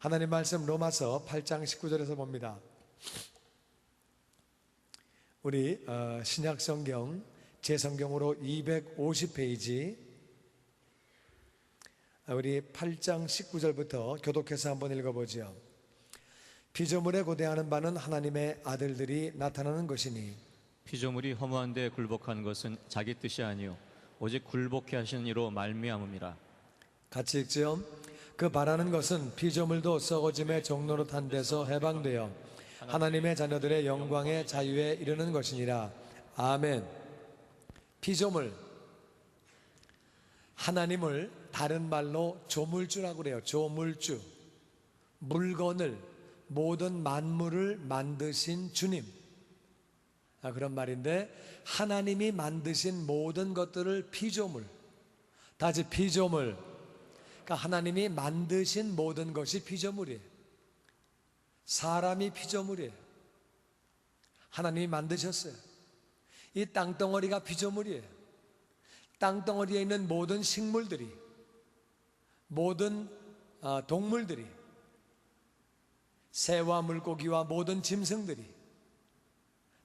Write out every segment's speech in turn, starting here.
하나님 말씀 로마서 8장 19절에서 봅니다. 우리 신약성경 제성경으로 250페이지 우리 8장 19절부터 교독해서 한번 읽어보죠. 피조물에 고대하는 바는 하나님의 아들들이 나타나는 것이니 피조물이 허무한 데 굴복한 것은 자기 뜻이 아니요 오직 굴복해 하시는 이로 말미암음이라. 같이 읽죠. 그 바라는 것은 피조물도 썩어짐의 종로로 탄 데서 해방되어 하나님의 자녀들의 영광의 자유에 이르는 것이니라. 아멘. 피조물, 하나님을 다른 말로 조물주라고 그래요. 조물주, 물건을, 모든 만물을 만드신 주님, 그런 말인데, 하나님이 만드신 모든 것들을 피조물, 다시 피조물, 그러니까 하나님이 만드신 모든 것이 피조물이에요. 사람이 피조물이에요. 하나님이 만드셨어요. 이 땅덩어리가 피조물이에요. 땅덩어리에 있는 모든 식물들이, 모든 동물들이, 새와 물고기와 모든 짐승들이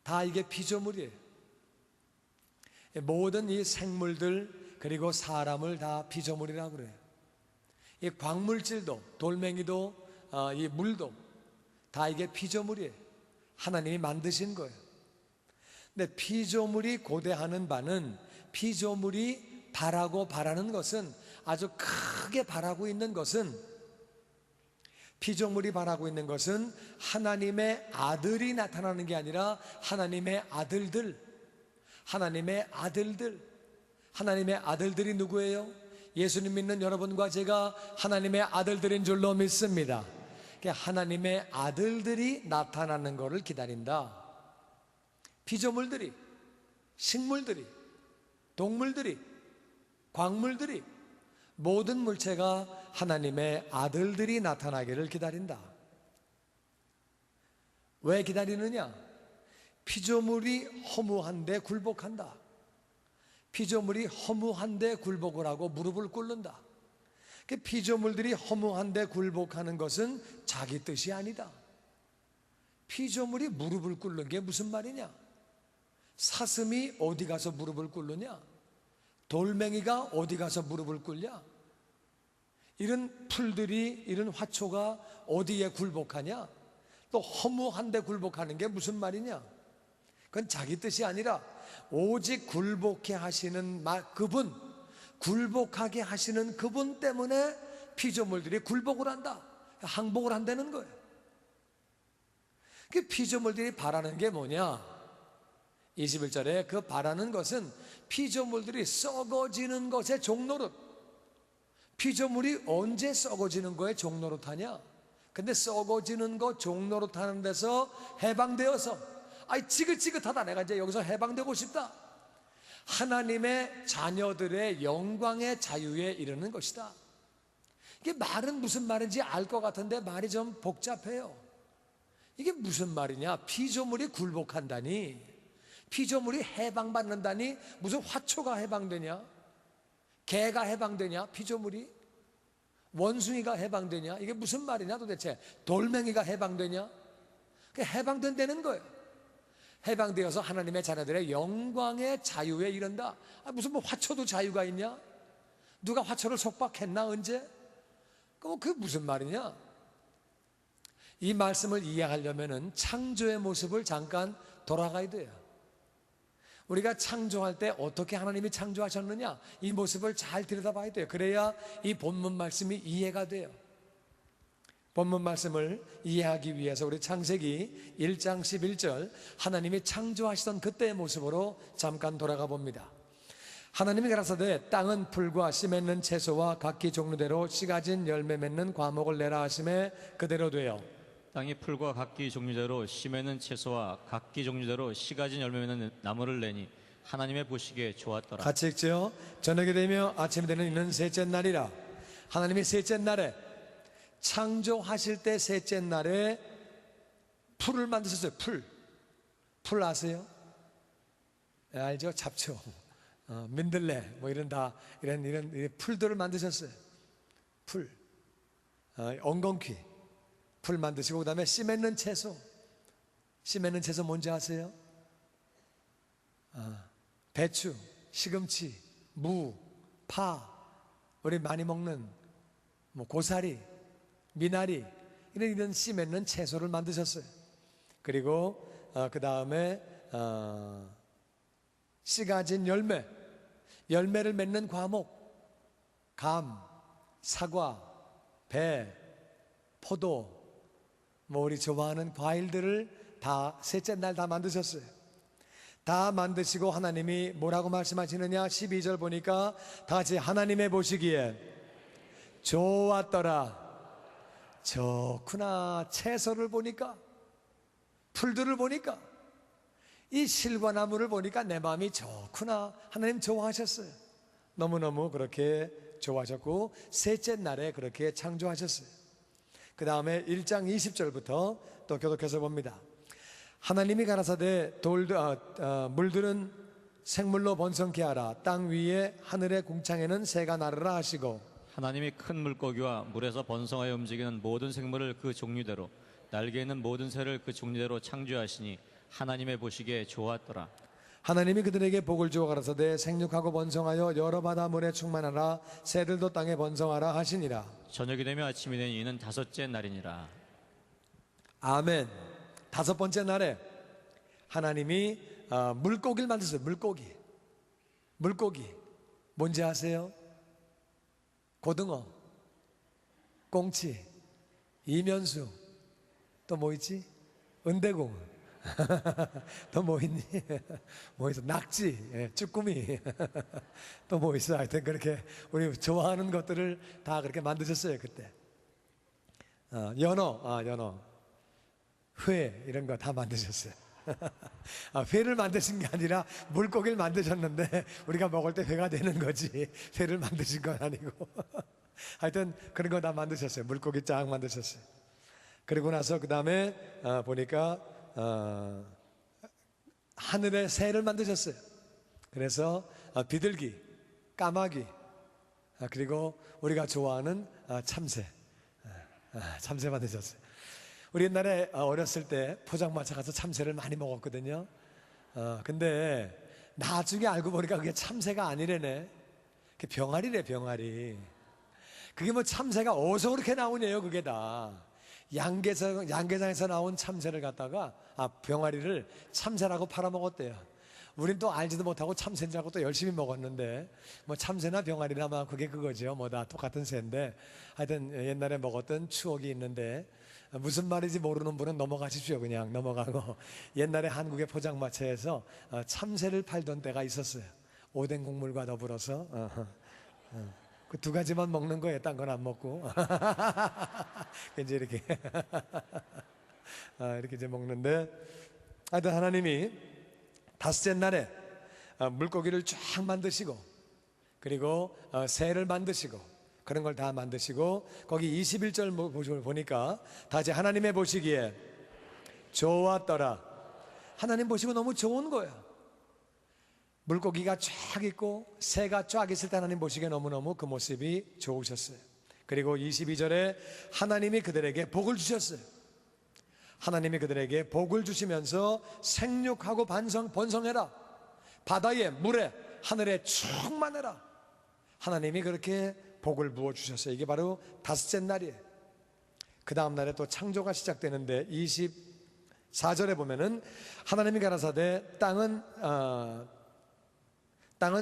다 이게 피조물이에요. 모든 이 생물들 그리고 사람을 다 피조물이라고 그래요. 이 광물질도, 돌멩이도, 이 물도 다 이게 피조물이에요. 하나님이 만드신 거예요. 근데 피조물이 고대하는 바는, 피조물이 바라는 것은, 아주 크게 바라고 있는 것은, 피조물이 바라고 있는 것은 하나님의 아들이 나타나는 게 아니라 하나님의 아들들, 하나님의 아들들이 누구예요? 예수님 믿는 여러분과 제가 하나님의 아들들인 줄로 믿습니다. 하나님의 아들들이 나타나는 것을 기다린다. 피조물들이, 식물들이, 동물들이, 광물들이, 모든 물체가 하나님의 아들들이 나타나기를 기다린다. 왜 기다리느냐? 피조물이 허무한데 굴복한다. 피조물이 허무한데 굴복을 하고 무릎을 꿇는다. 피조물들이 허무한데 굴복하는 것은 자기 뜻이 아니다. 피조물이 무릎을 꿇는 게 무슨 말이냐? 사슴이 어디 가서 무릎을 꿇느냐? 돌멩이가 어디 가서 무릎을 꿇냐? 이런 풀들이, 이런 화초가 어디에 굴복하냐? 또 허무한데 굴복하는 게 무슨 말이냐? 그건 자기 뜻이 아니라 오직 굴복해 하시는 그분, 굴복하게 하시는 그분 때문에 피조물들이 굴복을 한다, 항복을 한다는 거예요. 그 피조물들이 바라는 게 뭐냐? 21절에 그 바라는 것은 피조물들이 썩어지는 것의 종로릇. 피조물이 언제 썩어지는 거에 종로릇 하냐? 근데 썩어지는 거 종로릇 하는 데서 해방되어서, 지긋지긋하다, 내가 이제 여기서 해방되고 싶다, 하나님의 자녀들의 영광의 자유에 이르는 것이다. 이게 말은 무슨 말인지 알 것 같은데 말이 좀 복잡해요. 이게 무슨 말이냐? 피조물이 굴복한다니, 피조물이 해방받는다니, 무슨 화초가 해방되냐? 개가 해방되냐? 피조물이? 원숭이가 해방되냐? 이게 무슨 말이냐 도대체? 돌멩이가 해방되냐? 해방된다는 거예요. 해방되어서 하나님의 자녀들의 영광의 자유에 이른다. 무슨 화초도 자유가 있냐? 누가 화초를 속박했나 언제? 그게 무슨 말이냐? 이 말씀을 이해하려면 창조의 모습을 잠깐 돌아가야 돼요. 우리가 창조할 때 어떻게 하나님이 창조하셨느냐, 이 모습을 잘 들여다봐야 돼요. 그래야 이 본문 말씀이 이해가 돼요. 본문 말씀을 이해하기 위해서 우리 창세기 1장 11절, 하나님이 창조하시던 그때의 모습으로 잠깐 돌아가 봅니다. 하나님이 가라사대 땅은 풀과 씨 맺는 채소와 각기 종류대로 씨 가진 열매 맺는 과목을 내라 하심에 그대로 되어 땅이 풀과 각기 종류대로 씨 맺는 채소와 각기 종류대로 씨 가진 열매 맺는 나무를 내니 하나님의 보시기에 좋았더라. 같이 읽죠. 저녁이 되며 아침이 되는 이는 셋째 날이라. 하나님이 셋째 날에, 창조하실 때 셋째 날에 풀을 만드셨어요. 풀 아세요? 네, 알죠? 잡초, 민들레, 이런 풀들을 만드셨어요. 풀, 엉겅퀴, 풀 만드시고 그 다음에 씨 맺는 채소. 씨 맺는 채소 뭔지 아세요? 배추, 시금치, 무, 파, 우리 많이 먹는 뭐 고사리, 미나리 이런 씨 맺는 채소를 만드셨어요. 그리고 그 다음에 씨 가진 열매를 맺는 과목, 감, 사과, 배, 포도, 뭐 우리 좋아하는 과일들을 다 셋째 날 다 만드셨어요. 다 만드시고 하나님이 뭐라고 말씀하시느냐? 12절 보니까 다 같이 하나님의 보시기에 좋았더라. 좋구나. 채소를 보니까, 풀들을 보니까, 이 실과 나무를 보니까 내 마음이 좋구나. 하나님 좋아하셨어요. 너무너무 그렇게 좋아하셨고 셋째 날에 그렇게 창조하셨어요. 그 다음에 1장 20절부터 또 교독해서 봅니다. 하나님이 가라사대 물들은 생물로 번성케 하라. 땅 위에 하늘의 궁창에는 새가 나르라 하시고, 하나님이 큰 물고기와 물에서 번성하여 움직이는 모든 생물을 그 종류대로, 날개 있는 모든 새를 그 종류대로 창조하시니 하나님의 보시기에 좋았더라. 하나님이 그들에게 복을 주어 가라사대 생육하고 번성하여 여러 바다 물에 충만하라. 새들도 땅에 번성하라 하시니라. 저녁이 되며 아침이 되니 이는 다섯째 날이니라. 아멘. 다섯 번째 날에 하나님이 물고기를 만드셨어요. 물고기 뭔지 아세요? 고등어, 꽁치, 이면수, 또 뭐 있지? 은대공. 또 뭐 있니? 뭐 있어? 낙지, 쭈꾸미. 또 뭐 있어? 하여튼 그렇게 우리 좋아하는 것들을 다 그렇게 만드셨어요 그때. 연어, 회 이런 거 다 만드셨어요. 회를 만드신 게 아니라 물고기를 만드셨는데 우리가 먹을 때 회가 되는 거지 회를 만드신 건 아니고 하여튼 그런 거 다 만드셨어요. 물고기 쫙 만드셨어요. 그리고 나서 그 다음에 보니까 하늘의 새를 만드셨어요. 그래서 비둘기, 까마귀, 그리고 우리가 좋아하는 참새 만드셨어요. 우리 옛날에 어렸을 때 포장마차 가서 참새를 많이 먹었거든요. 근데 나중에 알고 보니까 그게 참새가 아니래네. 그게 병아리래, 병아리. 그게 뭐 참새가 어디서 그렇게 나오냐요, 그게 다. 양계장에서 나온 참새를 갖다가 병아리를 참새라고 팔아먹었대요. 우린 또 알지도 못하고 참새인 줄 알고 또 열심히 먹었는데 뭐 참새나 병아리나 뭐 그게 그거죠. 뭐 다 똑같은 새인데 하여튼 옛날에 먹었던 추억이 있는데 무슨 말인지 모르는 분은 넘어가십시오. 그냥 넘어가고 옛날에 한국의 포장마차에서 참새를 팔던 때가 있었어요. 오뎅 국물과 더불어서 그 두 가지만 먹는 거예요. 딴 건 안 먹고 이제 이렇게 이렇게 이제 먹는데 하여튼 하나님이 다섯째 날에 물고기를 쫙 만드시고 그리고 새를 만드시고 그런 걸 다 만드시고 거기 21절 보니까 다 같이 하나님의 보시기에 좋았더라. 하나님 보시고 너무 좋은 거예요. 물고기가 쫙 있고 새가 쫙 있을 때 하나님 보시기에 너무너무 그 모습이 좋으셨어요. 그리고 22절에 하나님이 그들에게 복을 주셨어요. 하나님이 그들에게 복을 주시면서 생육하고 번성해라. 바다에 물에 하늘에 충만해라. 하나님이 그렇게 복을 부어주셨어요. 이게 바로 다섯째 날이에요. 그 다음 날에 또 창조가 시작되는데 24절에 보면은 하나님이 가라사대 땅은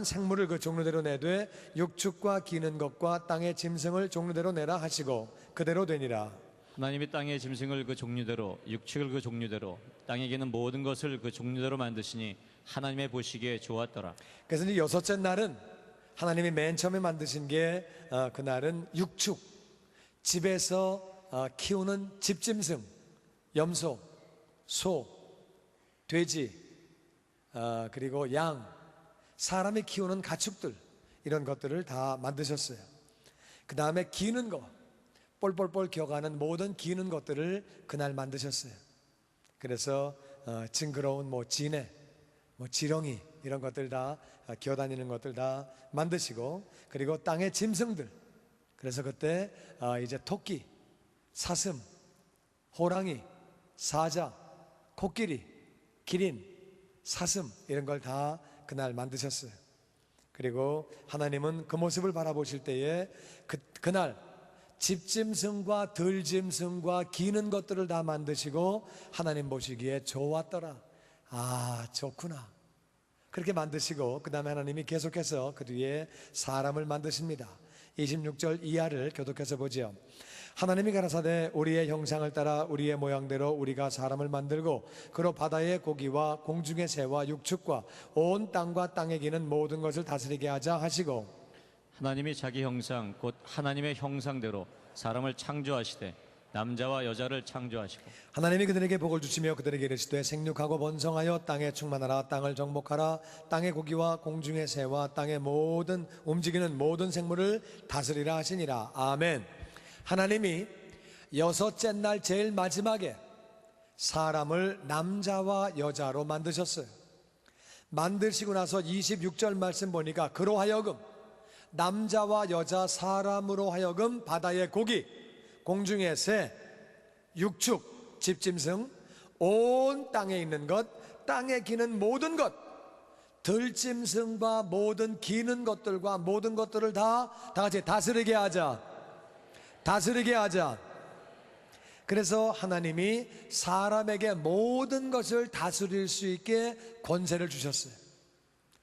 생물을 그 종류대로 내되 육축과 기는 것과 땅의 짐승을 종류대로 내라 하시고 그대로 되니라. 하나님이 땅의 짐승을 그 종류대로 육축을 그 종류대로 땅에 기는 모든 것을 그 종류대로 만드시니 하나님의 보시기에 좋았더라. 그래서 이제 여섯째 날은 하나님이 맨 처음에 만드신 게 그날은 육축, 집에서 키우는 집짐승, 염소, 소, 돼지, 그리고 양, 사람이 키우는 가축들 이런 것들을 다 만드셨어요. 그 다음에 기는 거, 뻘뻘뻘 기어가는 모든 기는 것들을 그날 만드셨어요. 그래서 징그러운 뭐 지네, 뭐 지렁이 이런 것들 다 기어다니는 것들 다 만드시고 그리고 땅의 짐승들 그래서 그때 이제 토끼, 사슴, 호랑이, 사자, 코끼리, 기린, 사슴 이런 걸 다 그날 만드셨어요. 그리고 하나님은 그 모습을 바라보실 때에 그날 집짐승과 들짐승과 기는 것들을 다 만드시고 하나님 보시기에 좋았더라. 아, 좋구나. 그렇게 만드시고 그 다음에 하나님이 계속해서 그 뒤에 사람을 만드십니다. 26절 이하를 교독해서 보죠. 하나님이 가라사대 우리의 형상을 따라 우리의 모양대로 우리가 사람을 만들고 그로 바다의 고기와 공중의 새와 육축과 온 땅과 땅에 기는 모든 것을 다스리게 하자 하시고, 하나님이 자기 형상 곧 하나님의 형상대로 사람을 창조하시되 남자와 여자를 창조하시고 하나님이 그들에게 복을 주시며 그들에게 이르시되 생육하고 번성하여 땅에 충만하라. 땅을 정복하라. 땅의 고기와 공중의 새와 땅의 모든 움직이는 모든 생물을 다스리라 하시니라. 아멘. 하나님이 여섯째 날 제일 마지막에 사람을 남자와 여자로 만드셨어요. 만드시고 나서 26절 말씀 보니까 그로 하여금 남자와 여자 사람으로 하여금 바다의 고기, 공중의 새, 육축, 집짐승, 온 땅에 있는 것, 땅에 기는 모든 것, 들짐승과 모든 기는 것들과 모든 것들을 다 같이 다스리게 하자. 다스리게 하자. 그래서 하나님이 사람에게 모든 것을 다스릴 수 있게 권세를 주셨어요.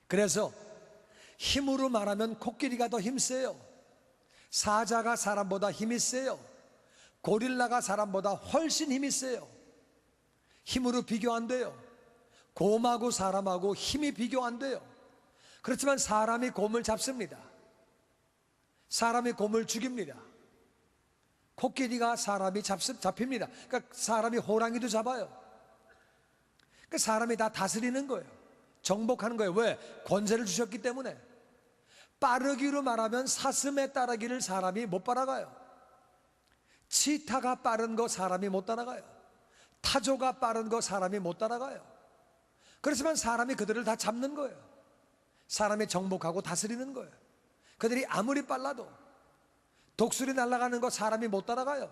그래서 힘으로 말하면 코끼리가 더 힘세요. 사자가 사람보다 힘이 세요. 고릴라가 사람보다 훨씬 힘이 세요. 힘으로 비교 안 돼요. 곰하고 사람하고 힘이 비교 안 돼요. 그렇지만 사람이 곰을 잡습니다. 사람이 곰을 죽입니다. 코끼리가 사람이 잡힙니다. 그러니까 사람이 호랑이도 잡아요. 그러니까 사람이 다 다스리는 거예요. 정복하는 거예요. 왜? 권세를 주셨기 때문에. 빠르기로 말하면 사슴의 따라기를 사람이 못 따라가요. 치타가 빠른 거 사람이 못 따라가요. 타조가 빠른 거 사람이 못 따라가요. 그렇지만 사람이 그들을 다 잡는 거예요. 사람이 정복하고 다스리는 거예요. 그들이 아무리 빨라도 독수리 날아가는 거 사람이 못 따라가요.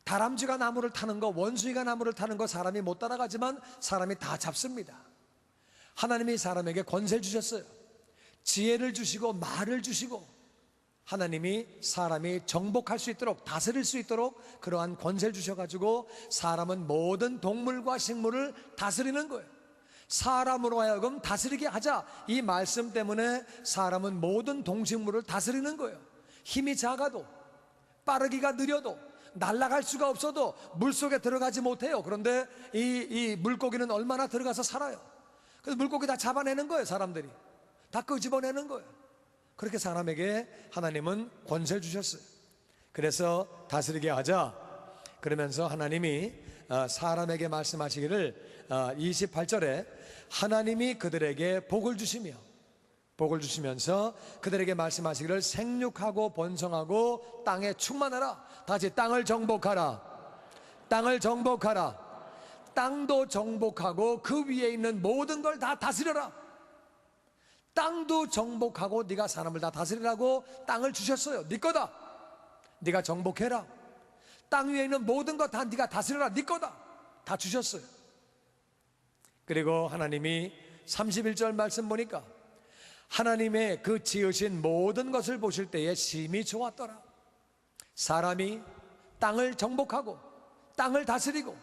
다람쥐가 나무를 타는 거, 원숭이가 나무를 타는 거 사람이 못 따라가지만 사람이 다 잡습니다. 하나님이 사람에게 권세를 주셨어요. 지혜를 주시고 말을 주시고 하나님이 사람이 정복할 수 있도록 다스릴 수 있도록 그러한 권세를 주셔가지고 사람은 모든 동물과 식물을 다스리는 거예요. 사람으로 하여금 다스리게 하자. 이 말씀 때문에 사람은 모든 동식물을 다스리는 거예요. 힘이 작아도 빠르기가 느려도 날아갈 수가 없어도 물속에 들어가지 못해요. 그런데 이 물고기는 얼마나 들어가서 살아요. 그래서 물고기 다 잡아내는 거예요. 사람들이 다 끄집어내는 거예요. 그렇게 사람에게 하나님은 권세를 주셨어요. 그래서 다스리게 하자. 그러면서 하나님이 사람에게 말씀하시기를 28절에 하나님이 그들에게 복을 주시면서 그들에게 말씀하시기를 생육하고 번성하고 땅에 충만하라. 다시 땅을 정복하라. 땅을 정복하라. 땅도 정복하고 그 위에 있는 모든 걸 다 다스려라. 땅도 정복하고 네가 사람을 다 다스리라고 땅을 주셨어요. 네 거다. 네가 정복해라. 땅 위에 있는 모든 것 다 네가 다스려라. 네 거다. 다 주셨어요. 그리고 하나님이 31절 말씀 보니까 하나님의 그 지으신 모든 것을 보실 때에 심히 좋았더라. 사람이 땅을 정복하고 땅을 다스리고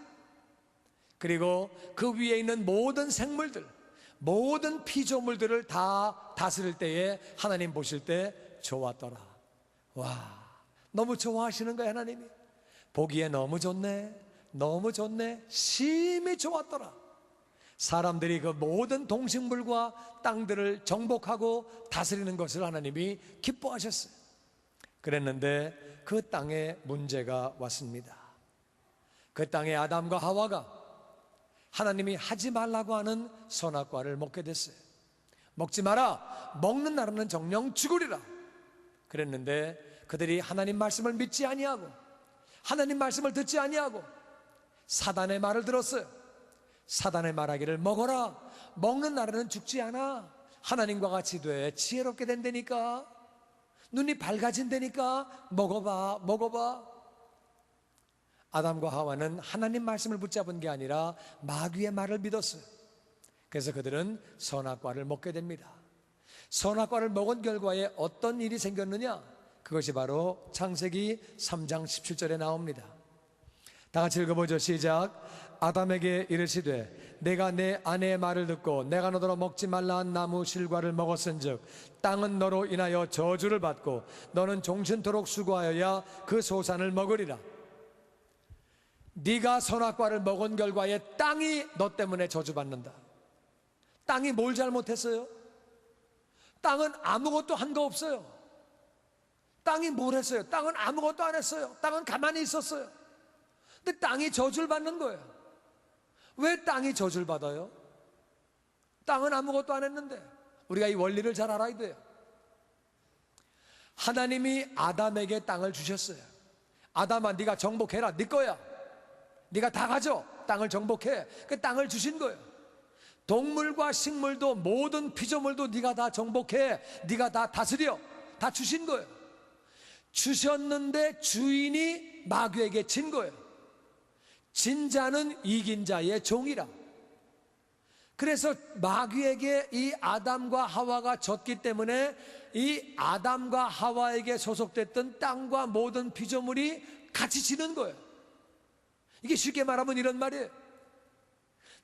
그리고 그 위에 있는 모든 생물들, 모든 피조물들을 다 다스릴 때에 하나님 보실 때 좋았더라. 와, 너무 좋아하시는 거예요. 하나님이 보기에 너무 좋네, 너무 좋네, 심히 좋았더라. 사람들이 그 모든 동식물과 땅들을 정복하고 다스리는 것을 하나님이 기뻐하셨어요. 그랬는데 그 땅에 문제가 왔습니다. 그 땅에 아담과 하와가 하나님이 하지 말라고 하는 선악과를 먹게 됐어요. 먹지 마라. 먹는 날은 정령 죽으리라. 그랬는데 그들이 하나님 말씀을 믿지 아니하고 하나님 말씀을 듣지 아니하고 사단의 말을 들었어요. 사단의 말하기를 먹어라. 먹는 날에는 죽지 않아. 하나님과 같이 돼. 지혜롭게 된다니까. 눈이 밝아진다니까. 먹어봐. 아담과 하와는 하나님 말씀을 붙잡은 게 아니라 마귀의 말을 믿었어요. 그래서 그들은 선악과를 먹게 됩니다. 선악과를 먹은 결과에 어떤 일이 생겼느냐? 그것이 바로 창세기 3장 17절에 나옵니다. 다 같이 읽어보죠. 시작. 아담에게 이르시되 내가 내 아내의 말을 듣고 내가 너더러 먹지 말라 한 나무 실과를 먹었은즉 땅은 너로 인하여 저주를 받고 너는 종신토록 수고하여야 그 소산을 먹으리라. 네가 선악과를 먹은 결과에 땅이 너 때문에 저주받는다. 땅이 뭘 잘못했어요? 땅은 아무것도 한 거 없어요. 땅이 뭘 했어요? 땅은 아무것도 안 했어요. 땅은 가만히 있었어요. 근데 땅이 저주를 받는 거예요. 왜 땅이 저주를 받아요? 땅은 아무것도 안 했는데. 우리가 이 원리를 잘 알아야 돼요. 하나님이 아담에게 땅을 주셨어요. 아담아, 네가 정복해라. 네 거야. 네가 다 가져. 땅을 정복해. 그 땅을 주신 거예요. 동물과 식물도 모든 피조물도 네가 다 정복해. 네가 다 다스려. 다 주신 거예요. 주셨는데 주인이 마귀에게 진 거예요. 진 자는 이긴 자의 종이라. 그래서 마귀에게 이 아담과 하와가 졌기 때문에 이 아담과 하와에게 소속됐던 땅과 모든 피조물이 같이 지는 거예요. 이게 쉽게 말하면 이런 말이에요.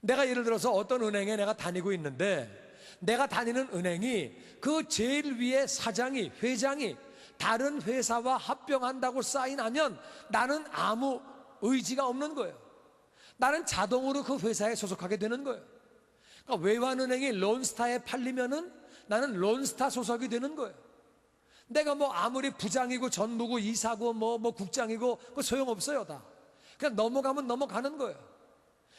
내가 예를 들어서 어떤 은행에 내가 다니고 있는데 내가 다니는 은행이 그 제일 위에 사장이, 회장이 다른 회사와 합병한다고 사인하면 나는 아무 의지가 없는 거예요. 나는 자동으로 그 회사에 소속하게 되는 거예요. 그러니까 외환은행이 론스타에 팔리면은 나는 론스타 소속이 되는 거예요. 내가 뭐 아무리 부장이고 전무고 이사고 뭐 국장이고 그 소용없어요. 다 그냥 넘어가면 넘어가는 거예요.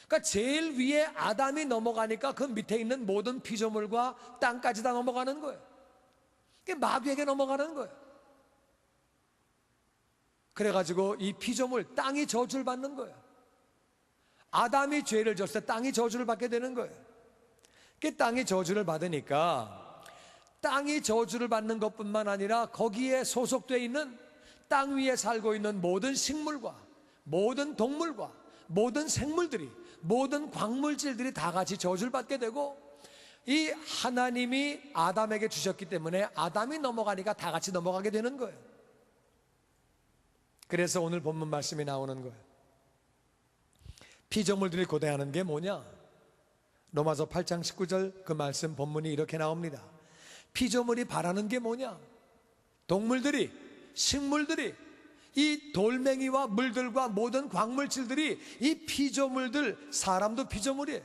그러니까 제일 위에 아담이 넘어가니까 그 밑에 있는 모든 피조물과 땅까지 다 넘어가는 거예요. 그게 마귀에게 넘어가는 거예요. 그래가지고 이 피조물, 땅이 저주를 받는 거예요. 아담이 죄를 졌을 때 땅이 저주를 받게 되는 거예요. 그 땅이 저주를 받으니까 땅이 저주를 받는 것뿐만 아니라 거기에 소속되어 있는 땅 위에 살고 있는 모든 식물과 모든 동물과 모든 생물들이, 모든 광물질들이 다 같이 저주를 받게 되고, 이 하나님이 아담에게 주셨기 때문에 아담이 넘어가니까 다 같이 넘어가게 되는 거예요. 그래서 오늘 본문 말씀이 나오는 거예요. 피조물들이 고대하는 게 뭐냐? 로마서 8장 19절 그 말씀 본문이 이렇게 나옵니다. 피조물이 바라는 게 뭐냐? 동물들이, 식물들이, 이 돌멩이와 물들과 모든 광물질들이 이 피조물들, 사람도 피조물이에요.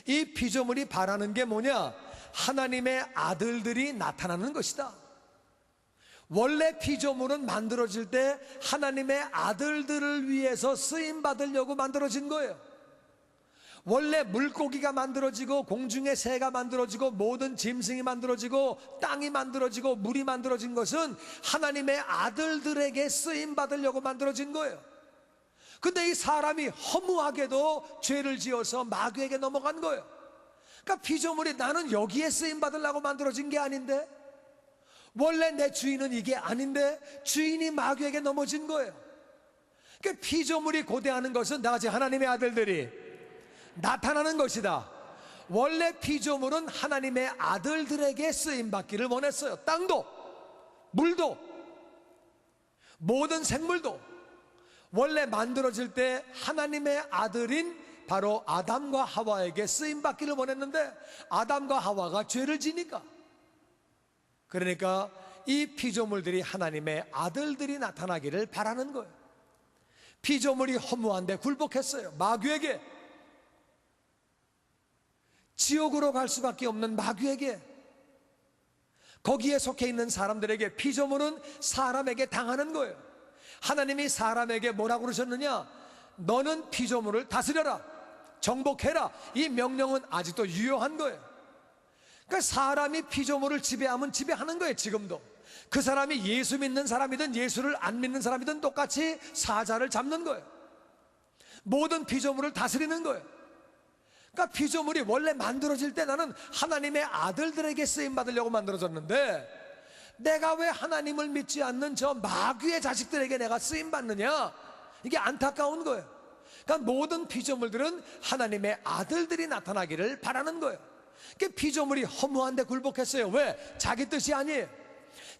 이 피조물이 바라는 게 뭐냐? 하나님의 아들들이 나타나는 것이다. 원래 피조물은 만들어질 때 하나님의 아들들을 위해서 쓰임받으려고 만들어진 거예요. 원래 물고기가 만들어지고 공중의 새가 만들어지고 모든 짐승이 만들어지고 땅이 만들어지고 물이 만들어진 것은 하나님의 아들들에게 쓰임받으려고 만들어진 거예요. 근데 이 사람이 허무하게도 죄를 지어서 마귀에게 넘어간 거예요. 그러니까 피조물이 나는 여기에 쓰임받으려고 만들어진 게 아닌데, 원래 내 주인은 이게 아닌데 주인이 마귀에게 넘어진 거예요. 그러니까 피조물이 고대하는 것은 나같이 하나님의 아들들이 나타나는 것이다. 원래 피조물은 하나님의 아들들에게 쓰임받기를 원했어요. 땅도, 물도, 모든 생물도 원래 만들어질 때 하나님의 아들인 바로 아담과 하와에게 쓰임받기를 원했는데 아담과 하와가 죄를 지니까, 그러니까 이 피조물들이 하나님의 아들들이 나타나기를 바라는 거예요. 피조물이 허무한데 굴복했어요. 마귀에게, 지옥으로 갈 수밖에 없는 마귀에게, 거기에 속해 있는 사람들에게, 피조물은 사람에게 당하는 거예요. 하나님이 사람에게 뭐라고 그러셨느냐? 너는 피조물을 다스려라, 정복해라. 이 명령은 아직도 유효한 거예요. 그러니까 사람이 피조물을 지배하면 지배하는 거예요. 지금도 그 사람이 예수 믿는 사람이든 예수를 안 믿는 사람이든 똑같이 사자를 잡는 거예요. 모든 피조물을 다스리는 거예요. 그러니까 피조물이 원래 만들어질 때 나는 하나님의 아들들에게 쓰임받으려고 만들어졌는데, 내가 왜 하나님을 믿지 않는 저 마귀의 자식들에게 내가 쓰임받느냐? 이게 안타까운 거예요. 그러니까 모든 피조물들은 하나님의 아들들이 나타나기를 바라는 거예요. 그러니까 피조물이 허무한데 굴복했어요. 왜? 자기 뜻이 아니에요.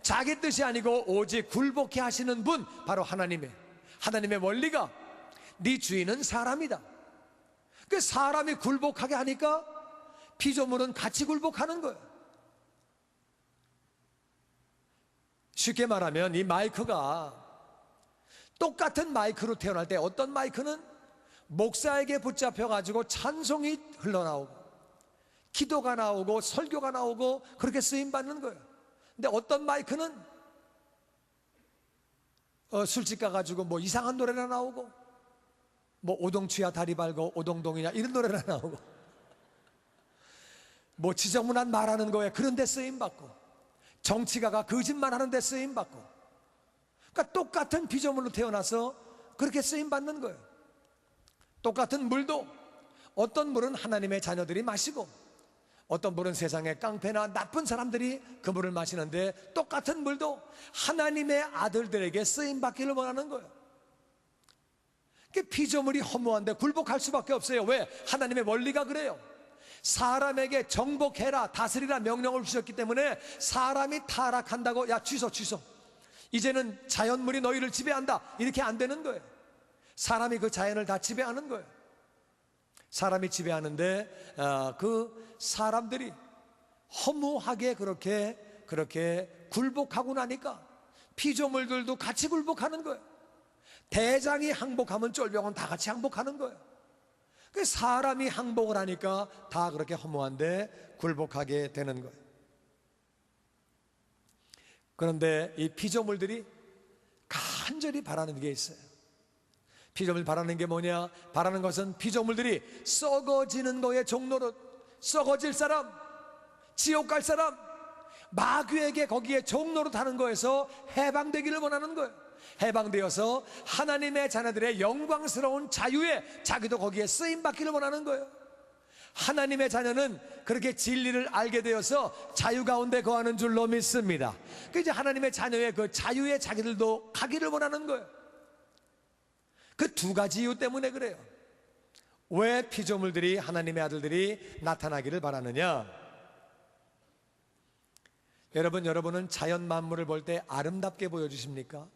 자기 뜻이 아니고 오직 굴복해 하시는 분, 바로 하나님의 원리가 네 주인은 사람이다. 그 사람이 굴복하게 하니까 피조물은 같이 굴복하는 거예요. 쉽게 말하면 이 마이크가 똑같은 마이크로 태어날 때 어떤 마이크는 목사에게 붙잡혀 가지고 찬송이 흘러나오고 기도가 나오고 설교가 나오고 그렇게 쓰임 받는 거예요. 근데 어떤 마이크는 술집 가가지고 뭐 이상한 노래나 나오고 뭐 오동추야 다리 발고 오동동이냐 이런 노래나 나오고 뭐 지저분한 말하는 거에 그런 데 쓰임 받고 정치가가 거짓말하는 데 쓰임 받고, 그러니까 똑같은 피조물로 태어나서 그렇게 쓰임 받는 거예요. 똑같은 물도 어떤 물은 하나님의 자녀들이 마시고 어떤 물은 세상의 깡패나 나쁜 사람들이 그 물을 마시는데 똑같은 물도 하나님의 아들들에게 쓰임 받기를 원하는 거예요. 피조물이 허무한데 굴복할 수밖에 없어요. 왜? 하나님의 원리가 그래요. 사람에게 정복해라 다스리라 명령을 주셨기 때문에 사람이 타락한다고 야 취소 이제는 자연물이 너희를 지배한다 이렇게 안 되는 거예요. 사람이 그 자연을 다 지배하는 거예요. 사람이 지배하는데 그 사람들이 허무하게 그렇게 굴복하고 나니까 피조물들도 같이 굴복하는 거예요. 대장이 항복하면 쫄병은 다 같이 항복하는 거예요. 그 사람이 항복을 하니까 다 그렇게 허무한데 굴복하게 되는 거예요. 그런데 이 피조물들이 간절히 바라는 게 있어요. 피조물 바라는 게 뭐냐? 바라는 것은 피조물들이 썩어지는 거에 종로로 썩어질 사람, 지옥 갈 사람, 마귀에게 거기에 종로로 타는 거에서 해방되기를 원하는 거예요. 해방되어서 하나님의 자녀들의 영광스러운 자유에 자기도 거기에 쓰임받기를 원하는 거예요. 하나님의 자녀는 그렇게 진리를 알게 되어서 자유 가운데 거하는 줄로 믿습니다. 그 이제 하나님의 자녀의 그 자유에 자기들도 가기를 원하는 거예요. 그 두 가지 이유 때문에 그래요. 왜 피조물들이 하나님의 아들들이 나타나기를 바라느냐? 여러분은 자연 만물을 볼 때 아름답게 보여주십니까?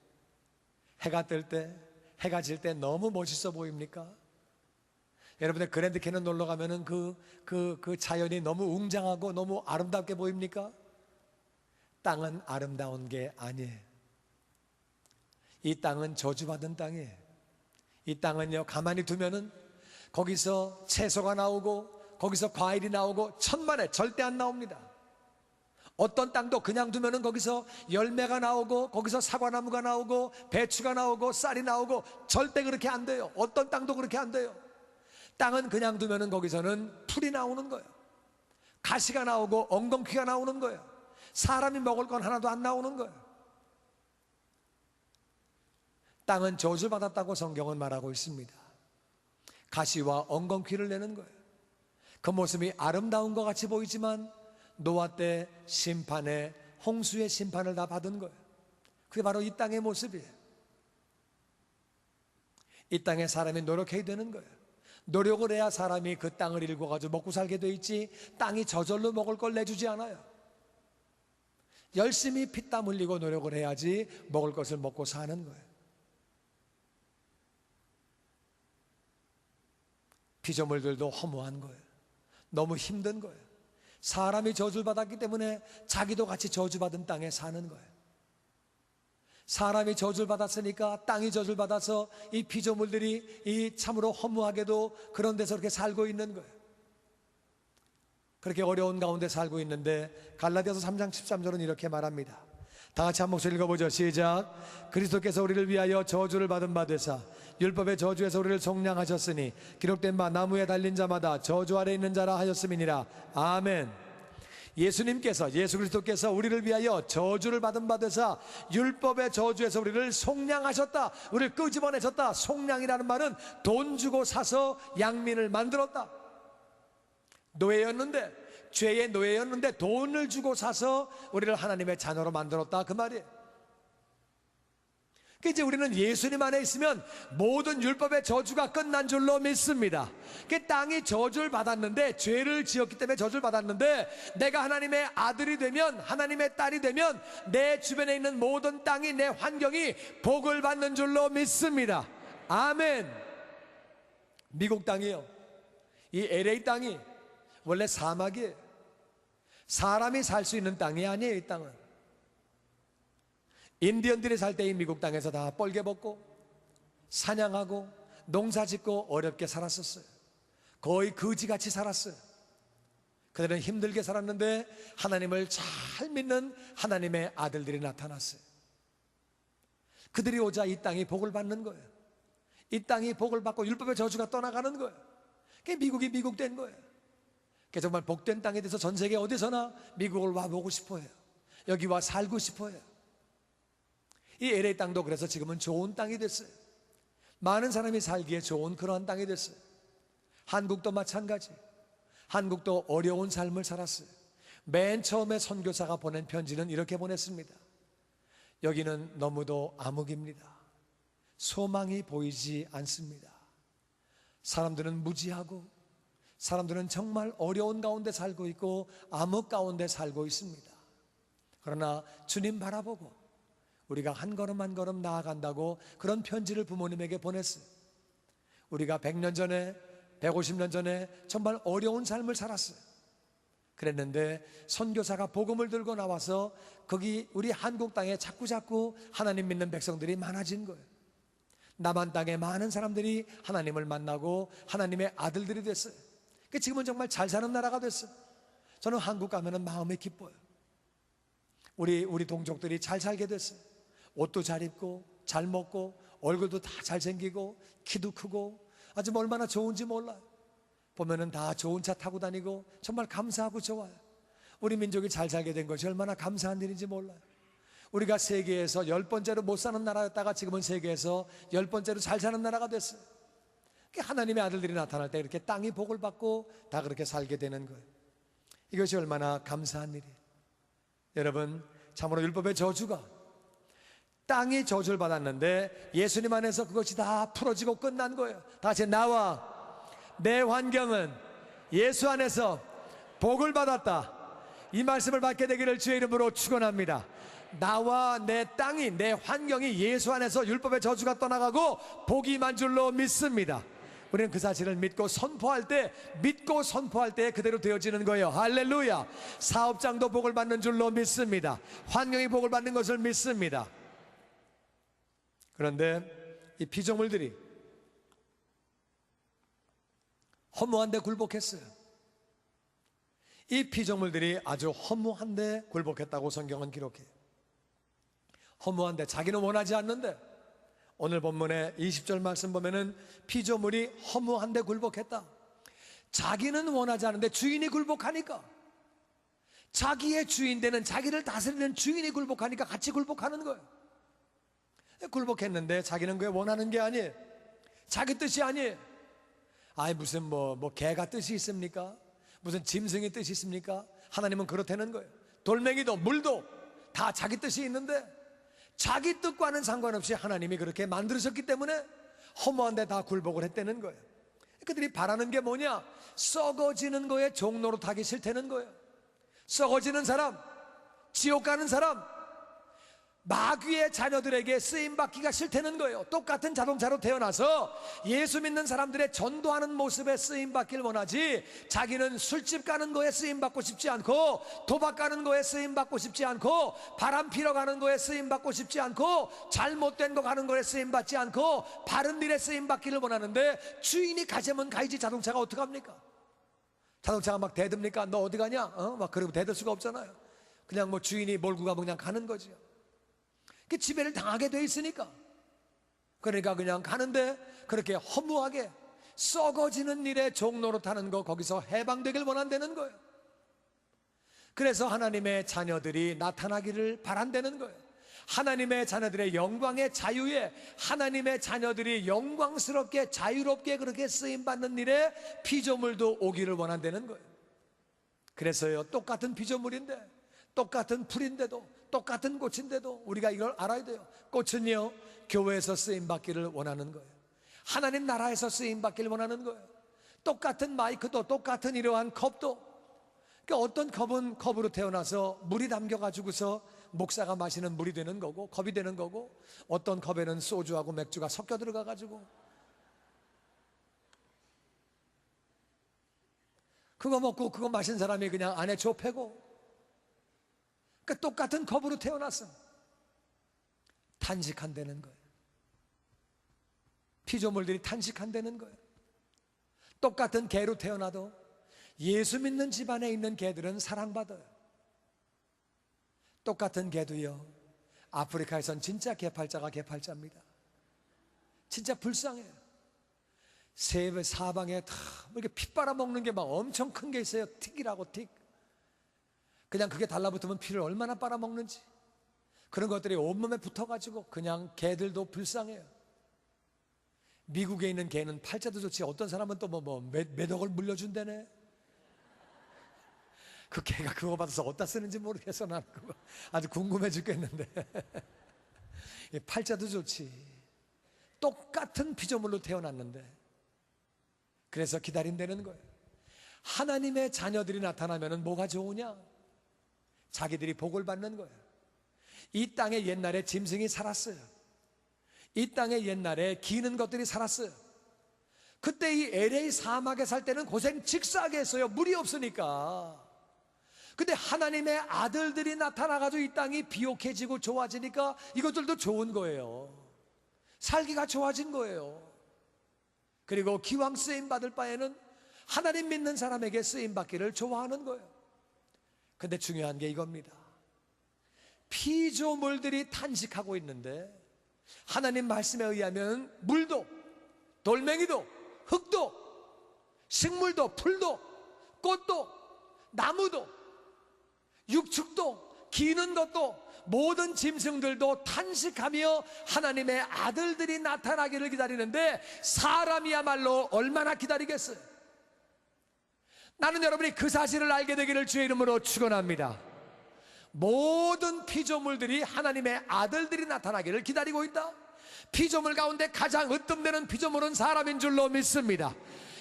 해가 뜰 때, 해가 질 때 너무 멋있어 보입니까? 여러분들 그랜드 캐년 놀러 가면은 그 자연이 너무 웅장하고 너무 아름답게 보입니까? 땅은 아름다운 게 아니에요. 이 땅은 저주받은 땅이에요. 이 땅은요, 가만히 두면은 거기서 채소가 나오고 거기서 과일이 나오고 천만에 절대 안 나옵니다. 어떤 땅도 그냥 두면은 거기서 열매가 나오고 거기서 사과나무가 나오고 배추가 나오고 쌀이 나오고 절대 그렇게 안 돼요. 어떤 땅도 그렇게 안 돼요. 땅은 그냥 두면은 거기서는 풀이 나오는 거예요. 가시가 나오고 엉겅퀴가 나오는 거예요. 사람이 먹을 건 하나도 안 나오는 거예요. 땅은 저주받았다고 성경은 말하고 있습니다. 가시와 엉겅퀴를 내는 거예요. 그 모습이 아름다운 것 같이 보이지만 노아 때 심판에 홍수의 심판을 다 받은 거예요. 그게 바로 이 땅의 모습이에요. 이 땅에 사람이 노력해야 되는 거예요. 노력을 해야 사람이 그 땅을 일궈가지고 먹고 살게 돼 있지, 땅이 저절로 먹을 걸 내주지 않아요. 열심히 피땀 흘리고 노력을 해야지 먹을 것을 먹고 사는 거예요. 피조물들도 허무한 거예요. 너무 힘든 거예요. 사람이 저주를 받았기 때문에 자기도 같이 저주받은 땅에 사는 거예요. 사람이 저주를 받았으니까 땅이 저주를 받아서 이 피조물들이 이 참으로 허무하게도 그런 데서 그렇게 살고 있는 거예요. 그렇게 어려운 가운데 살고 있는데 갈라디아서 3장 13절은 이렇게 말합니다. 다 같이 한 목소리 읽어보죠. 시작. 그리스도께서 우리를 위하여 저주를 받은 바 되사 율법의 저주에서 우리를 속량하셨으니 기록된 바 나무에 달린 자마다 저주 아래 있는 자라 하셨음이니라. 아멘. 예수 그리스도께서 우리를 위하여 저주를 받은 바 되사 율법의 저주에서 우리를 속량하셨다. 우리를 끄집어내셨다. 속량이라는 말은 돈 주고 사서 양민을 만들었다. 노예였는데, 죄의 노예였는데 돈을 주고 사서 우리를 하나님의 자녀로 만들었다, 그 말이에요. 이제 우리는 예수님 안에 있으면 모든 율법의 저주가 끝난 줄로 믿습니다. 땅이 저주를 받았는데, 죄를 지었기 때문에 저주를 받았는데, 내가 하나님의 아들이 되면, 하나님의 딸이 되면 내 주변에 있는 모든 땅이, 내 환경이 복을 받는 줄로 믿습니다. 아멘. 미국 땅이요, 이 LA 땅이 원래 사막이에요. 사람이 살 수 있는 땅이 아니에요. 이 땅은 인디언들이 살 때 이 미국 땅에서 다 뻘개 벗고 사냥하고 농사짓고 어렵게 살았었어요. 거의 거지같이 살았어요. 그들은 힘들게 살았는데 하나님을 잘 믿는 하나님의 아들들이 나타났어요. 그들이 오자 이 땅이 복을 받는 거예요. 이 땅이 복을 받고 율법의 저주가 떠나가는 거예요. 그게 미국이 미국 된 거예요. 그게 정말 복된 땅에 대해서 전 세계 어디서나 미국을 와보고 싶어 해요. 여기 와 살고 싶어 해요. 이 LA 땅도 그래서 지금은 좋은 땅이 됐어요. 많은 사람이 살기에 좋은 그러한 땅이 됐어요. 한국도 마찬가지. 한국도 어려운 삶을 살았어요. 맨 처음에 선교사가 보낸 편지는 이렇게 보냈습니다. 여기는 너무도 암흑입니다. 소망이 보이지 않습니다. 사람들은 무지하고, 사람들은 정말 어려운 가운데 살고 있고 암흑 가운데 살고 있습니다. 그러나 주님 바라보고 우리가 한 걸음 한 걸음 나아간다고 그런 편지를 부모님에게 보냈어요. 우리가 100년 전에, 150년 전에 정말 어려운 삶을 살았어요. 그랬는데 선교사가 복음을 들고 나와서 거기 우리 한국 땅에 자꾸자꾸 하나님 믿는 백성들이 많아진 거예요. 남한 땅에 많은 사람들이 하나님을 만나고 하나님의 아들들이 됐어요. 지금은 정말 잘 사는 나라가 됐어요. 저는 한국 가면은 마음이 기뻐요. 우리 동족들이 잘 살게 됐어요. 옷도 잘 입고 잘 먹고 얼굴도 다 잘생기고 키도 크고 아주 얼마나 좋은지 몰라요. 보면은 다 좋은 차 타고 다니고 정말 감사하고 좋아요. 우리 민족이 잘 살게 된 것이 얼마나 감사한 일인지 몰라요. 우리가 세계에서 10번째로 못 사는 나라였다가 지금은 세계에서 10번째로 잘 사는 나라가 됐어요. 하나님의 아들들이 나타날 때 이렇게 땅이 복을 받고 다 그렇게 살게 되는 거예요. 이것이 얼마나 감사한 일이에요. 여러분, 참으로 율법의 저주가, 땅이 저주를 받았는데 예수님 안에서 그것이 다 풀어지고 끝난 거예요. 다 같이 나와 내 환경은 예수 안에서 복을 받았다. 이 말씀을 받게 되기를 주의 이름으로 축원합니다. 나와 내 땅이, 내 환경이 예수 안에서 율법의 저주가 떠나가고 복이 임한 줄로 믿습니다. 우리는 그 사실을 믿고 선포할 때 그대로 되어지는 거예요. 할렐루야. 사업장도 복을 받는 줄로 믿습니다. 환경이 복을 받는 것을 믿습니다. 그런데 이 피조물들이 허무한데 굴복했어요. 이 피조물들이 아주 허무한데 굴복했다고 성경은 기록해요. 허무한데, 자기는 원하지 않는데, 오늘 본문의 20절 말씀 보면은 피조물이 허무한데 굴복했다. 자기는 원하지 않는데 주인이 굴복하니까, 자기의 주인 되는, 자기를 다스리는 주인이 굴복하니까 같이 굴복하는 거예요. 굴복했는데 자기는 그게 원하는 게 아니에요. 자기 뜻이 아니에요. 아이 무슨 뭐 개가 뜻이 있습니까? 무슨 짐승이 뜻이 있습니까? 하나님은 그렇다는 거예요. 돌멩이도 물도 다 자기 뜻이 있는데 자기 뜻과는 상관없이 하나님이 그렇게 만들으셨기 때문에 허무한데 다 굴복을 했다는 거예요. 그들이 바라는 게 뭐냐? 썩어지는 거에 종로로 타기 싫다는 거예요. 썩어지는 사람, 지옥 가는 사람, 마귀의 자녀들에게 쓰임받기가 싫다는 거예요. 똑같은 자동차로 태어나서 예수 믿는 사람들의 전도하는 모습에 쓰임받기를 원하지, 자기는 술집 가는 거에 쓰임받고 싶지 않고, 도박 가는 거에 쓰임받고 싶지 않고, 바람 피러 가는 거에 쓰임받고 싶지 않고, 잘못된 거 가는 거에 쓰임받지 않고, 바른 일에 쓰임받기를 원하는데, 주인이 가자면 가야지. 자동차가 어떡합니까? 자동차가 막 대듭니까? 너 어디 가냐? 막 그러고 대들 수가 없잖아요. 그냥 뭐 주인이 몰고 가면 그냥 가는 거죠. 그 지배를 당하게 돼 있으니까. 그러니까 그냥 가는데 그렇게 허무하게 썩어지는 일에 종로로 타는 거, 거기서 해방되길 원한다는 거예요. 그래서 하나님의 자녀들이 나타나기를 바란다는 거예요. 하나님의 자녀들의 영광의 자유에, 하나님의 자녀들이 영광스럽게 자유롭게 그렇게 쓰임받는 일에 피조물도 오기를 원한다는 거예요. 그래서요, 똑같은 피조물인데, 똑같은 풀인데도, 똑같은 꽃인데도 우리가 이걸 알아야 돼요. 꽃은요, 교회에서 쓰임받기를 원하는 거예요. 하나님 나라에서 쓰임받기를 원하는 거예요. 똑같은 마이크도, 똑같은 이러한 컵도, 그러니까 어떤 컵은 컵으로 태어나서 물이 담겨가지고서 목사가 마시는 물이 되는 거고, 컵이 되는 거고, 어떤 컵에는 소주하고 맥주가 섞여 들어가가지고 그거 먹고 그거 마신 사람이 그냥 안에 좁혀고, 그러니까 똑같은 컵으로 태어났어. 탄식한다는 거예요. 피조물들이 탄식한다는 거예요. 똑같은 개로 태어나도 예수 믿는 집안에 있는 개들은 사랑받아요. 똑같은 개도요, 아프리카에선 진짜 개팔자가 개팔자입니다. 진짜 불쌍해요. 사방에 다 이렇게 피 빨아먹는 게 막 엄청 큰 게 있어요. 틱이라고 틱. 그냥 그게 달라붙으면 피를 얼마나 빨아먹는지. 그런 것들이 온몸에 붙어가지고 그냥 개들도 불쌍해요. 미국에 있는 개는 팔자도 좋지, 어떤 사람은 또 매덕을 물려준다네. 그 개가 그거 받아서 어디다 쓰는지 모르겠어. 나는 그거 아주 궁금해 죽겠는데. 팔자도 좋지. 똑같은 피조물로 태어났는데, 그래서 기다린다는 거예요. 하나님의 자녀들이 나타나면 뭐가 좋으냐? 자기들이 복을 받는 거예요. 이 땅에 옛날에 짐승이 살았어요. 이 땅에 옛날에 기는 것들이 살았어요. 그때 이 LA 사막에 살 때는 고생 직사하게 했어요. 물이 없으니까. 근데 하나님의 아들들이 나타나가지고 이 땅이 비옥해지고 좋아지니까 이것들도 좋은 거예요. 살기가 좋아진 거예요. 그리고 기왕 쓰임 받을 바에는 하나님 믿는 사람에게 쓰임 받기를 좋아하는 거예요. 근데 중요한 게 이겁니다. 피조물들이 탄식하고 있는데 하나님 말씀에 의하면 물도, 돌멩이도, 흙도, 식물도, 풀도, 꽃도, 나무도, 육축도, 기는 것도, 모든 짐승들도 탄식하며 하나님의 아들들이 나타나기를 기다리는데, 사람이야말로 얼마나 기다리겠어요? 나는 여러분이 그 사실을 알게 되기를 주의 이름으로 축원합니다. 모든 피조물들이 하나님의 아들들이 나타나기를 기다리고 있다. 피조물 가운데 가장 으뜸되는 피조물은 사람인 줄로 믿습니다.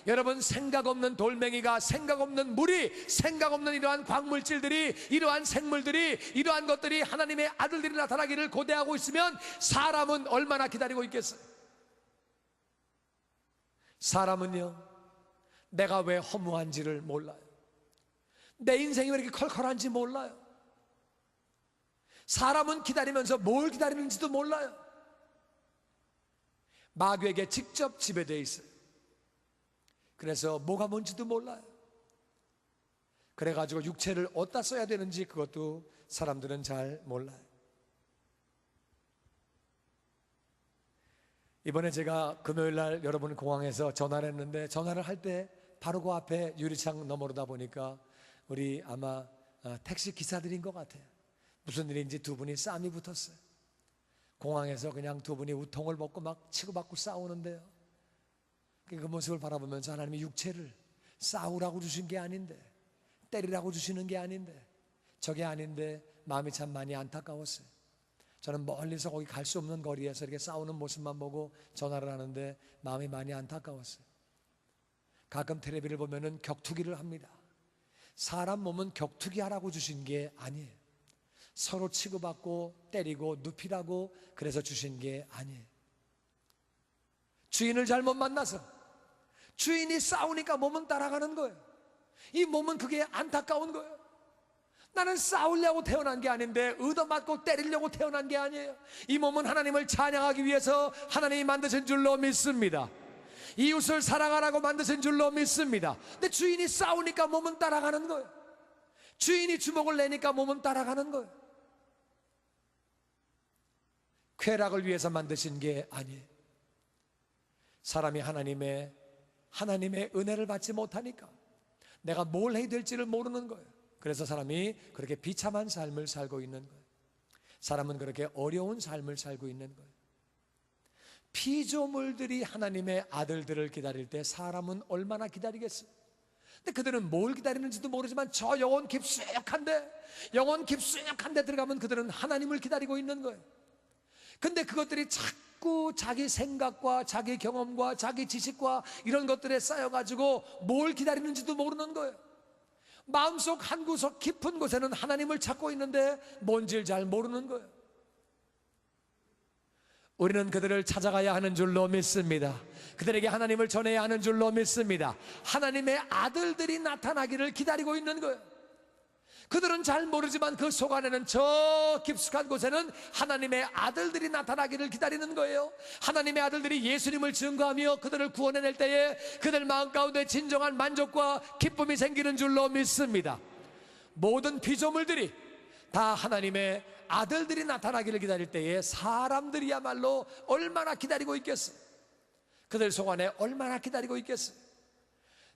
여러분, 생각 없는 돌멩이가, 생각 없는 물이, 생각 없는 이러한 광물질들이, 이러한 생물들이, 이러한 것들이 하나님의 아들들이 나타나기를 고대하고 있으면 사람은 얼마나 기다리고 있겠어요? 사람은요, 내가 왜 허무한지를 몰라요. 내 인생이 왜 이렇게 컬컬한지 몰라요. 사람은 기다리면서 뭘 기다리는지도 몰라요. 마귀에게 직접 지배되어 있어요. 그래서 뭐가 뭔지도 몰라요. 그래가지고 육체를 어디다 써야 되는지 그것도 사람들은 잘 몰라요. 이번에 제가 금요일날 여러분 공항에서 전화를 했는데, 전화를 할 때 바로 그 앞에 유리창 너머로다 보니까 우리 아마 택시 기사들인 것 같아요. 무슨 일인지 두 분이 싸움이 붙었어요. 공항에서 그냥 두 분이 우통을 벗고 막 치고받고 싸우는데요, 그 모습을 바라보면서 하나님이 육체를 싸우라고 주신 게 아닌데, 때리라고 주시는 게 아닌데, 저게 아닌데 마음이 참 많이 안타까웠어요. 저는 멀리서 거기 갈 수 없는 거리에서 이렇게 싸우는 모습만 보고 전화를 하는데 마음이 많이 안타까웠어요. 가끔 텔레비를 보면은 격투기를 합니다. 사람 몸은 격투기 하라고 주신 게 아니에요. 서로 치고받고 때리고 눕히라고 그래서 주신 게 아니에요. 주인을 잘못 만나서 주인이 싸우니까 몸은 따라가는 거예요. 이 몸은 그게 안타까운 거예요. 나는 싸우려고 태어난 게 아닌데, 얻어맞고 때리려고 태어난 게 아니에요. 이 몸은 하나님을 찬양하기 위해서 하나님이 만드신 줄로 믿습니다. 이웃을 사랑하라고 만드신 줄로 믿습니다. 근데 주인이 싸우니까 몸은 따라가는 거예요. 주인이 주먹을 내니까 몸은 따라가는 거예요. 쾌락을 위해서 만드신 게 아니에요. 사람이 하나님의 은혜를 받지 못하니까 내가 뭘 해야 될지를 모르는 거예요. 그래서 사람이 그렇게 비참한 삶을 살고 있는 거예요. 사람은 그렇게 어려운 삶을 살고 있는 거예요. 피조물들이 하나님의 아들들을 기다릴 때 사람은 얼마나 기다리겠어요? 근데 그들은 뭘 기다리는지도 모르지만 저 영혼 깊숙한 데 들어가면 그들은 하나님을 기다리고 있는 거예요. 근데 그것들이 자꾸 자기 생각과 자기 경험과 자기 지식과 이런 것들에 쌓여가지고 뭘 기다리는지도 모르는 거예요. 마음속 한구석 깊은 곳에는 하나님을 찾고 있는데 뭔지를 잘 모르는 거예요. 우리는 그들을 찾아가야 하는 줄로 믿습니다. 그들에게 하나님을 전해야 하는 줄로 믿습니다. 하나님의 아들들이 나타나기를 기다리고 있는 거예요. 그들은 잘 모르지만 그 속 안에는 저 깊숙한 곳에는 하나님의 아들들이 나타나기를 기다리는 거예요. 하나님의 아들들이 예수님을 증거하며 그들을 구원해낼 때에 그들 마음 가운데 진정한 만족과 기쁨이 생기는 줄로 믿습니다. 모든 피조물들이 다 하나님의 아들들이 나타나기를 기다릴 때에 사람들이야말로 얼마나 기다리고 있겠어요. 그들 속 안에 얼마나 기다리고 있겠어요.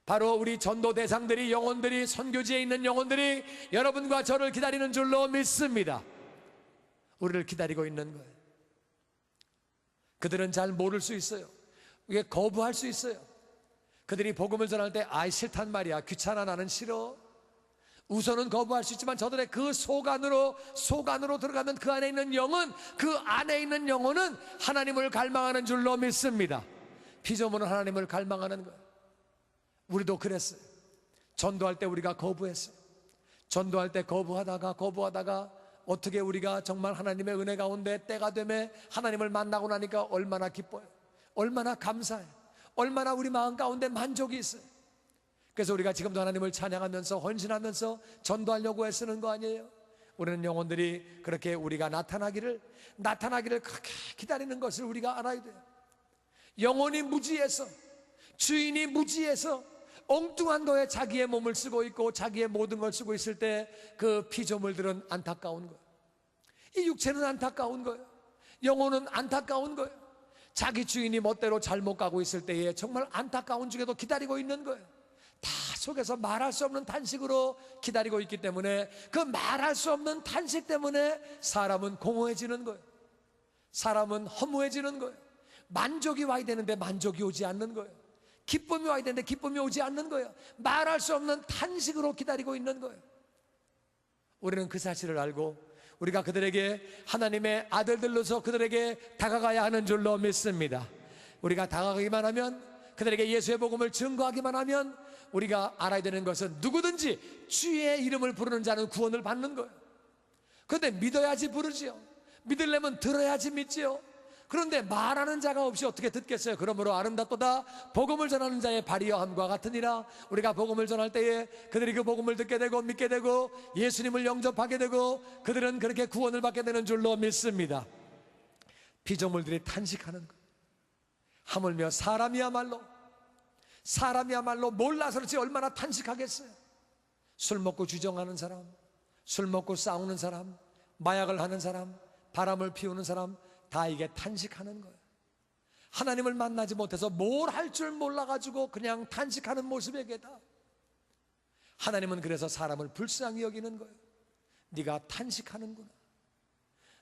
바로 우리 전도 대상들이, 영혼들이, 선교지에 있는 영혼들이 여러분과 저를 기다리는 줄로 믿습니다. 우리를 기다리고 있는 거예요. 그들은 잘 모를 수 있어요. 이게 거부할 수 있어요. 그들이 복음을 전할 때 아이 싫단 말이야, 귀찮아, 나는 싫어, 우선은 거부할 수 있지만 저들의 그 속 안으로 들어가면 그 안에 있는 영은, 그 안에 있는 영혼은 하나님을 갈망하는 줄로 믿습니다. 피조물은 하나님을 갈망하는 거예요. 우리도 그랬어요. 전도할 때 우리가 거부했어요. 전도할 때 거부하다가 어떻게 우리가 정말 하나님의 은혜 가운데 때가 되면 하나님을 만나고 나니까 얼마나 기뻐요, 얼마나 감사해요, 얼마나 우리 마음 가운데 만족이 있어요. 그래서 우리가 지금도 하나님을 찬양하면서 헌신하면서 전도하려고 애쓰는 거 아니에요? 우리는 영혼들이 그렇게 우리가 나타나기를 그렇게 기다리는 것을 우리가 알아야 돼요. 영혼이 무지해서, 주인이 무지해서 엉뚱한 거에 자기의 몸을 쓰고 있고 자기의 모든 걸 쓰고 있을 때 그 피조물들은 안타까운 거예요. 이 육체는 안타까운 거예요. 영혼은 안타까운 거예요. 자기 주인이 멋대로 잘못 가고 있을 때에 정말 안타까운 중에도 기다리고 있는 거예요. 다 속에서 말할 수 없는 탄식으로 기다리고 있기 때문에, 그 말할 수 없는 탄식 때문에 사람은 공허해지는 거예요. 사람은 허무해지는 거예요. 만족이 와야 되는데 만족이 오지 않는 거예요. 기쁨이 와야 되는데 기쁨이 오지 않는 거예요. 말할 수 없는 탄식으로 기다리고 있는 거예요. 우리는 그 사실을 알고 우리가 그들에게 하나님의 아들들로서 그들에게 다가가야 하는 줄로 믿습니다. 우리가 다가가기만 하면, 그들에게 예수의 복음을 증거하기만 하면, 우리가 알아야 되는 것은 누구든지 주의 이름을 부르는 자는 구원을 받는 거예요. 그런데 믿어야지 부르지요. 믿으려면 들어야지 믿지요. 그런데 말하는 자가 없이 어떻게 듣겠어요? 그러므로 아름답도다 복음을 전하는 자의 발이여함과 같으니라. 우리가 복음을 전할 때에 그들이 그 복음을 듣게 되고 믿게 되고 예수님을 영접하게 되고 그들은 그렇게 구원을 받게 되는 줄로 믿습니다. 피조물들이 탄식하는 것, 하물며 사람이야말로 몰라서 그렇지 얼마나 탄식하겠어요. 술 먹고 주정하는 사람, 술 먹고 싸우는 사람, 마약을 하는 사람, 바람을 피우는 사람, 다 이게 탄식하는 거예요. 하나님을 만나지 못해서 뭘 할 줄 몰라가지고 그냥 탄식하는 모습에게다. 하나님은 그래서 사람을 불쌍히 여기는 거예요. 네가 탄식하는구나,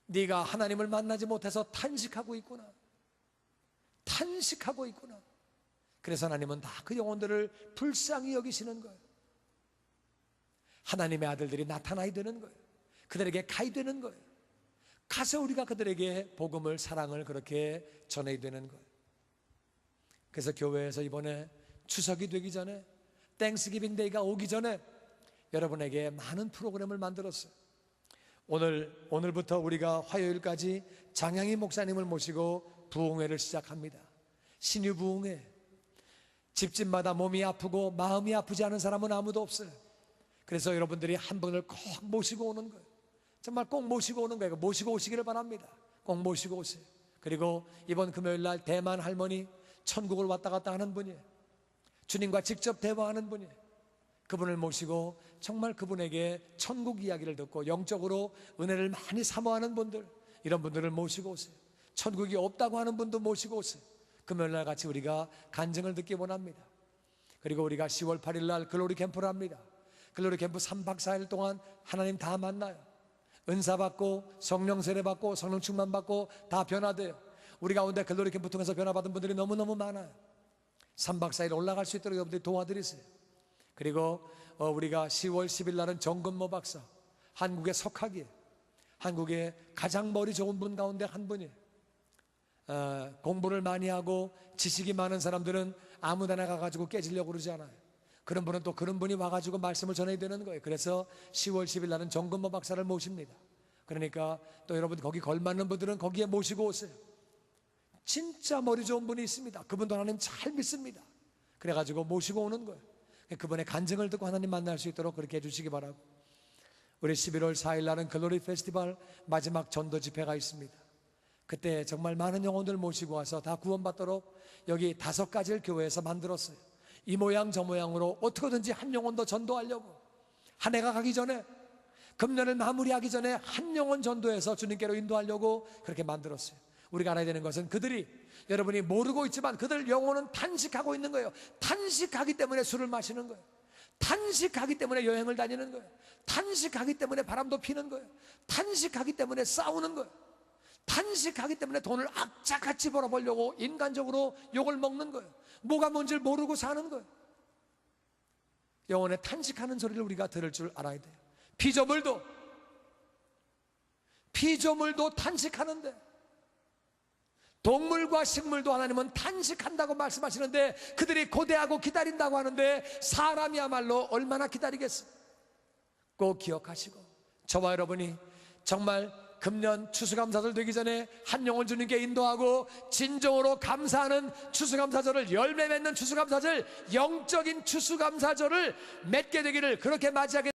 네가 하나님을 만나지 못해서 탄식하고 있구나. 그래서 하나님은 다 그 영혼들을 불쌍히 여기시는 거예요. 하나님의 아들들이 나타나야 되는 거예요. 그들에게 가야 되는 거예요. 가서 우리가 그들에게 복음을, 사랑을 그렇게 전해야 되는 거예요. 그래서 교회에서 이번에 추석이 되기 전에, 땡스기빙 데이가 오기 전에 여러분에게 많은 프로그램을 만들었어요. 오늘부터 우리가 화요일까지 장양희 목사님을 모시고 부흥회를 시작합니다. 신유 부흥회. 집집마다 몸이 아프고 마음이 아프지 않은 사람은 아무도 없어요. 그래서 여러분들이 한 분을 꼭 모시고 오는 거예요. 정말 꼭 모시고 오는 거예요. 모시고 오시기를 바랍니다. 꼭 모시고 오세요. 그리고 이번 금요일 날 대만 할머니, 천국을 왔다 갔다 하는 분이에요. 주님과 직접 대화하는 분이에요. 그분을 모시고 정말 그분에게 천국 이야기를 듣고 영적으로 은혜를 많이 사모하는 분들, 이런 분들을 모시고 오세요. 천국이 없다고 하는 분도 모시고 오세요. 금요일 날 같이 우리가 간증을 듣기 원합니다. 그리고 우리가 10월 8일 날 글로리 캠프를 합니다. 글로리 캠프 3박 4일 동안 하나님 다 만나요. 은사 받고 성령 세례 받고 성령 충만 받고 다 변화돼요. 우리 가운데 글로리 캠프 통해서 변화받은 분들이 너무너무 많아요. 3박 4일 올라갈 수 있도록 여러분들이 도와드리세요. 그리고 우리가 10월 10일 날은 정근모 박사, 한국의 석학이, 한국의 가장 머리 좋은 분 가운데 한 분이, 공부를 많이 하고 지식이 많은 사람들은 아무데나 가가지고 깨지려고 그러지 않아요. 그런 분은 또 그런 분이 와가지고 말씀을 전해야 되는 거예요. 그래서 10월 10일 날은 정근모 박사를 모십니다. 그러니까 또 여러분 거기 걸맞는 분들은 거기에 모시고 오세요. 진짜 머리 좋은 분이 있습니다. 그분도 하나님 잘 믿습니다. 그래가지고 모시고 오는 거예요. 그분의 간증을 듣고 하나님 만날 수 있도록 그렇게 해주시기 바라고, 우리 11월 4일 날은 글로리 페스티벌 마지막 전도 집회가 있습니다. 그때 정말 많은 영혼들 모시고 와서 다 구원받도록 여기 5가지를 교회에서 만들었어요. 이 모양 저 모양으로 어떻게든지 한 영혼 더 전도하려고, 한 해가 가기 전에, 금년을 마무리하기 전에 한 영혼 전도해서 주님께로 인도하려고 그렇게 만들었어요. 우리가 알아야 되는 것은 그들이, 여러분이 모르고 있지만 그들 영혼은 탄식하고 있는 거예요. 탄식하기 때문에 술을 마시는 거예요. 탄식하기 때문에 여행을 다니는 거예요. 탄식하기 때문에 바람도 피는 거예요. 탄식하기 때문에 싸우는 거예요. 탄식하기 때문에 돈을 악착같이 벌어보려고 인간적으로 욕을 먹는 거예요. 뭐가 뭔지를 모르고 사는 거예요. 영혼에 탄식하는 소리를 우리가 들을 줄 알아야 돼요. 피조물도 탄식하는데, 동물과 식물도 하나님은 탄식한다고 말씀하시는데, 그들이 고대하고 기다린다고 하는데 사람이야말로 얼마나 기다리겠어요. 꼭 기억하시고, 저와 여러분이 정말 금년 추수감사절 되기 전에 한 영혼 주님께 인도하고 진정으로 감사하는 추수감사절을, 열매 맺는 추수감사절, 영적인 추수감사절을 맺게 되기를, 그렇게 맞이하게